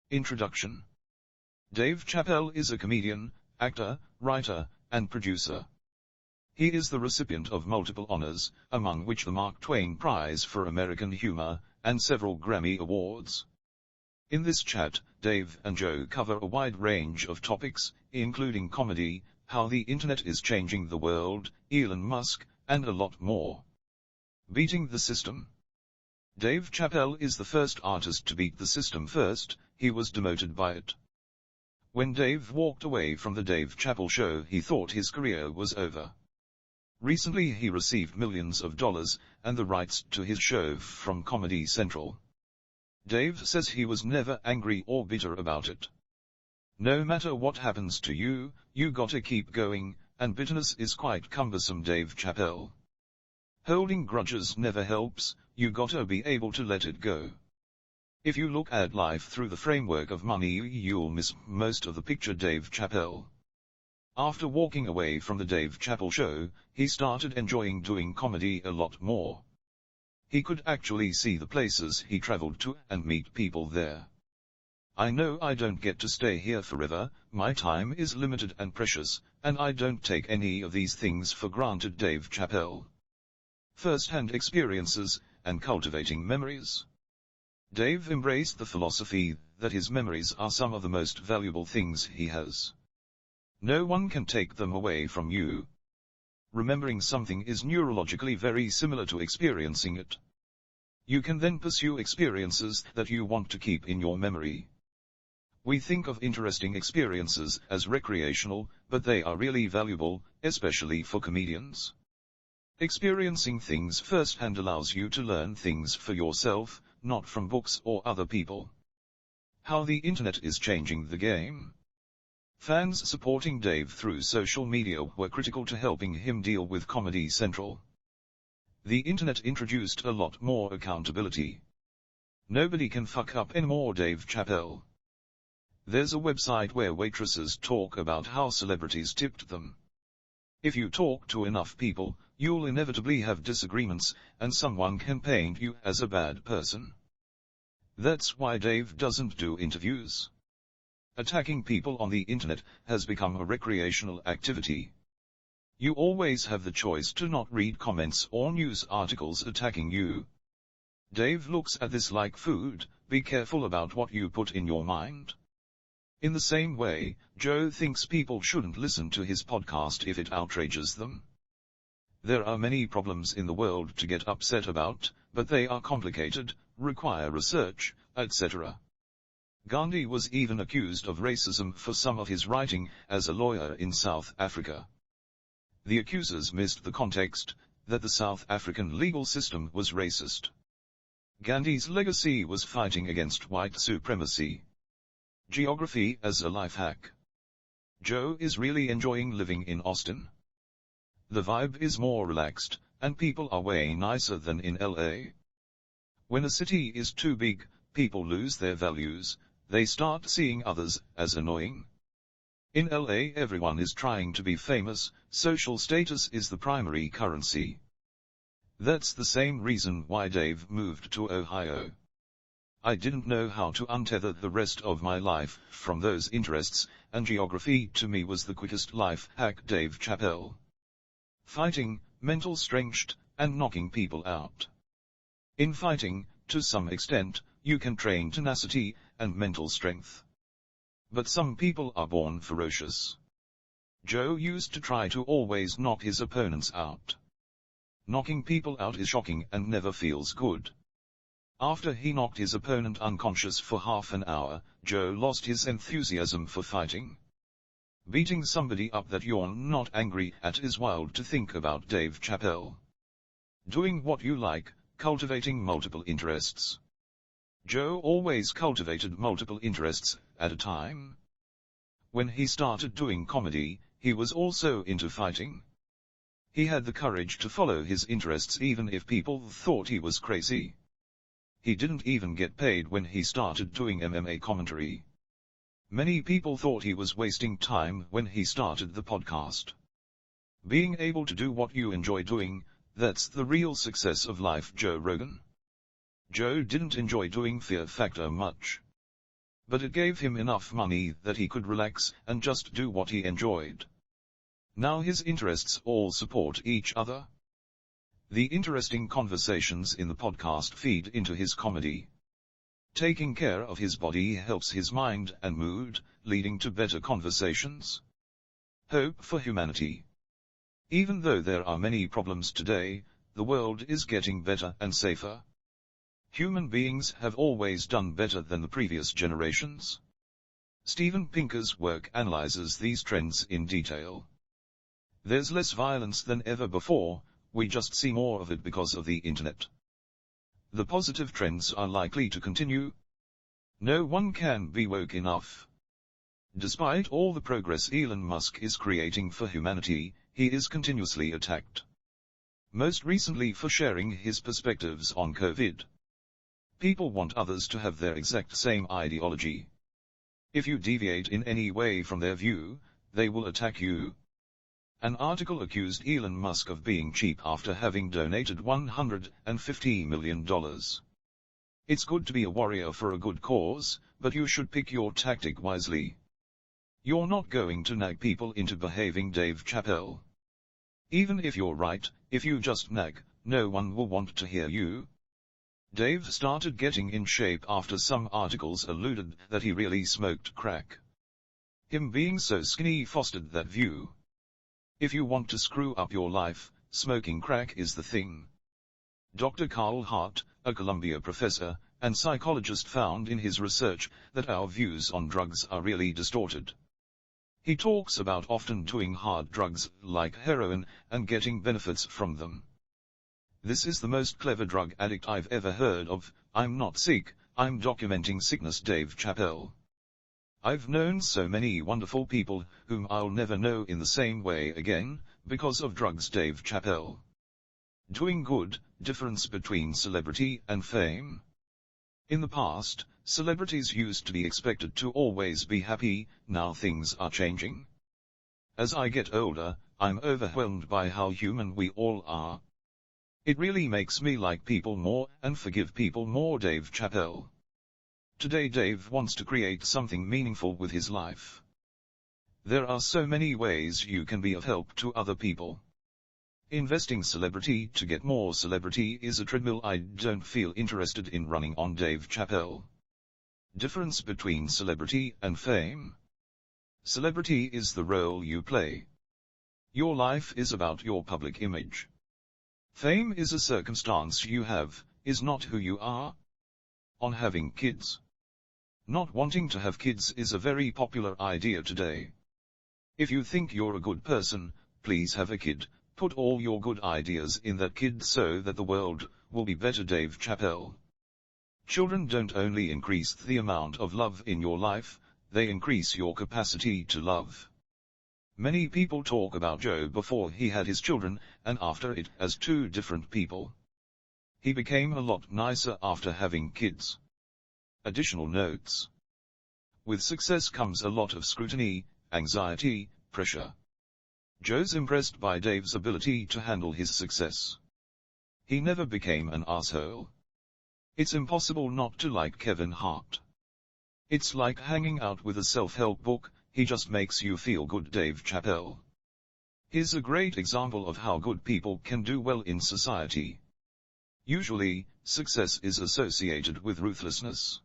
Introduction. Dave Chappelle is a comedian, actor, writer, and producer. He is the recipient of multiple honors, among which the Mark Twain Prize for American Humor, and several Grammy Awards. In this chat, Dave and Joe cover a wide range of topics, including comedy, how the internet is changing the world, Elon Musk, and a lot more. Beating the system. Dave Chappelle is the first artist to beat the system first. He was demoted by it. When Dave walked away from the Dave Chappelle show, he thought his career was over. Recently he received millions of dollars, and the rights to his show from Comedy Central. Dave says he was never angry or bitter about it. No matter what happens to you, you gotta keep going, and bitterness is quite cumbersome. Dave Chappelle. Holding grudges never helps, you gotta be able to let it go. If you look at life through the framework of money, you'll miss most of the picture. Dave Chappelle. After walking away from the Dave Chappelle show, he started enjoying doing comedy a lot more. He could actually see the places he traveled to and meet people there. I know I don't get to stay here forever, my time is limited and precious, and I don't take any of these things for granted. Dave Chappelle. First-hand experiences, and cultivating memories. Dave embraced the philosophy that his memories are some of the most valuable things he has. No one can take them away from you. Remembering something is neurologically very similar to experiencing it. You can then pursue experiences that you want to keep in your memory. We think of interesting experiences as recreational, but they are really valuable, especially for comedians. Experiencing things firsthand allows you to learn things for yourself, not from books or other people. How the internet is changing the game. Fans supporting Dave through social media were critical to helping him deal with Comedy Central. The internet introduced a lot more accountability. Nobody can fuck up anymore. Dave Chappelle. There's a website where waitresses talk about how celebrities tipped them. If you talk to enough people, you'll inevitably have disagreements, and someone can paint you as a bad person. That's why Dave doesn't do interviews. Attacking people on the internet has become a recreational activity. You always have the choice to not read comments or news articles attacking you. Dave looks at this like food: be careful about what you put in your mind. In the same way, Joe thinks people shouldn't listen to his podcast if it outrages them. There are many problems in the world to get upset about, but they are complicated, require research, etc. Gandhi was even accused of racism for some of his writing as a lawyer in South Africa. The accusers missed the context, that the South African legal system was racist. Gandhi's legacy was fighting against white supremacy. Geography as a life hack. Joe is really enjoying living in Austin. The vibe is more relaxed, and people are way nicer than in LA. When a city is too big, people lose their values, they start seeing others as annoying. In LA everyone is trying to be famous, social status is the primary currency. That's the same reason why Dave moved to Ohio. I didn't know how to untether the rest of my life from those interests, and geography to me was the quickest life hack. Dave Chappelle. Fighting, mental strength, and knocking people out. In fighting, to some extent, you can train tenacity and mental strength. But some people are born ferocious. Joe used to try to always knock his opponents out. Knocking people out is shocking and never feels good. After he knocked his opponent unconscious for half an hour, Joe lost his enthusiasm for fighting. Beating somebody up that you're not angry at is wild to think about. Dave Chappelle. Doing what you like, cultivating multiple interests. Joe always cultivated multiple interests at a time. When he started doing comedy, he was also into fighting. He had the courage to follow his interests even if people thought he was crazy. He didn't even get paid when he started doing MMA commentary. Many people thought he was wasting time when he started the podcast. Being able to do what you enjoy doing, that's the real success of life. Joe Rogan. Joe didn't enjoy doing Fear Factor much. But it gave him enough money that he could relax and just do what he enjoyed. Now his interests all support each other. The interesting conversations in the podcast feed into his comedy. Taking care of his body helps his mind and mood, leading to better conversations. Hope for humanity. Even though there are many problems today, the world is getting better and safer. Human beings have always done better than the previous generations. Steven Pinker's work analyzes these trends in detail. There's less violence than ever before, we just see more of it because of the internet. The positive trends are likely to continue. No one can be woke enough. Despite all the progress Elon Musk is creating for humanity, he is continuously attacked. Most recently for sharing his perspectives on COVID. People want others to have their exact same ideology. If you deviate in any way from their view, they will attack you. An article accused Elon Musk of being cheap after having donated $150 million. It's good to be a warrior for a good cause, but you should pick your tactic wisely. You're not going to nag people into behaving, Dave Chappelle. Even if you're right, if you just nag, no one will want to hear you. Dave started getting in shape after some articles alluded that he really smoked crack. Him being so skinny fostered that view. If you want to screw up your life, smoking crack is the thing. Dr. Carl Hart, a Columbia professor and psychologist, found in his research that our views on drugs are really distorted. He talks about often doing hard drugs like heroin and getting benefits from them. This is the most clever drug addict I've ever heard of. I'm not sick, I'm documenting sickness, Dave Chappelle. I've known so many wonderful people whom I'll never know in the same way again, because of drugs, Dave Chappelle. Doing good, difference between celebrity and fame. In the past, celebrities used to be expected to always be happy, now things are changing. As I get older, I'm overwhelmed by how human we all are. It really makes me like people more and forgive people more, Dave Chappelle. Today Dave wants to create something meaningful with his life. There are so many ways you can be of help to other people. Investing celebrity to get more celebrity is a treadmill I don't feel interested in running on, Dave Chappelle. Difference between celebrity and fame. Celebrity is the role you play. Your life is about your public image. Fame is a circumstance you have, is not who you are. On having kids. Not wanting to have kids is a very popular idea today. If you think you're a good person, please have a kid. Put all your good ideas in that kid so that the world will be better, Dave Chappelle. Children don't only increase the amount of love in your life, they increase your capacity to love. Many people talk about Joe before he had his children, and after it as two different people. He became a lot nicer after having kids. Additional notes. With success comes a lot of scrutiny, anxiety, pressure. Joe's impressed by Dave's ability to handle his success. He never became an asshole. It's impossible not to like Kevin Hart. It's like hanging out with a self-help book, he just makes you feel good, Dave Chappelle. Here's a great example of how good people can do well in society. Usually, success is associated with ruthlessness.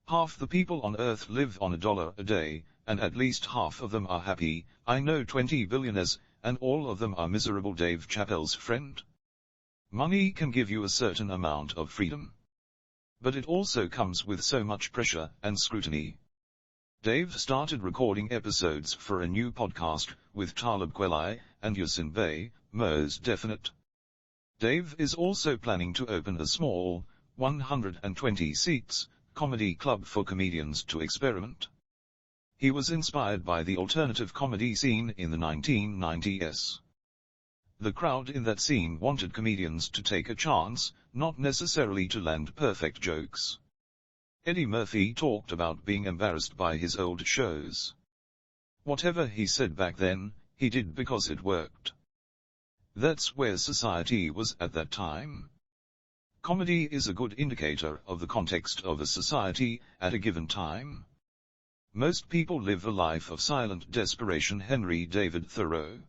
Half the people on Earth live on $1 a day, and at least half of them are happy. I know 20 billionaires, and all of them are miserable, Dave Chappelle's friend. Money can give you a certain amount of freedom. But it also comes with so much pressure and scrutiny. Dave started recording episodes for a new podcast with Talib Kweli and Yasin Bey, most definite. Dave is also planning to open a small, 120 seats, comedy club for comedians to experiment. He was inspired by the alternative comedy scene in the 1990s. The crowd in that scene wanted comedians to take a chance, not necessarily to land perfect jokes. Eddie Murphy talked about being embarrassed by his old shows. Whatever he said back then, he did because it worked. That's where society was at that time. Comedy is a good indicator of the context of a society at a given time. Most people live a life of silent desperation. Henry David Thoreau.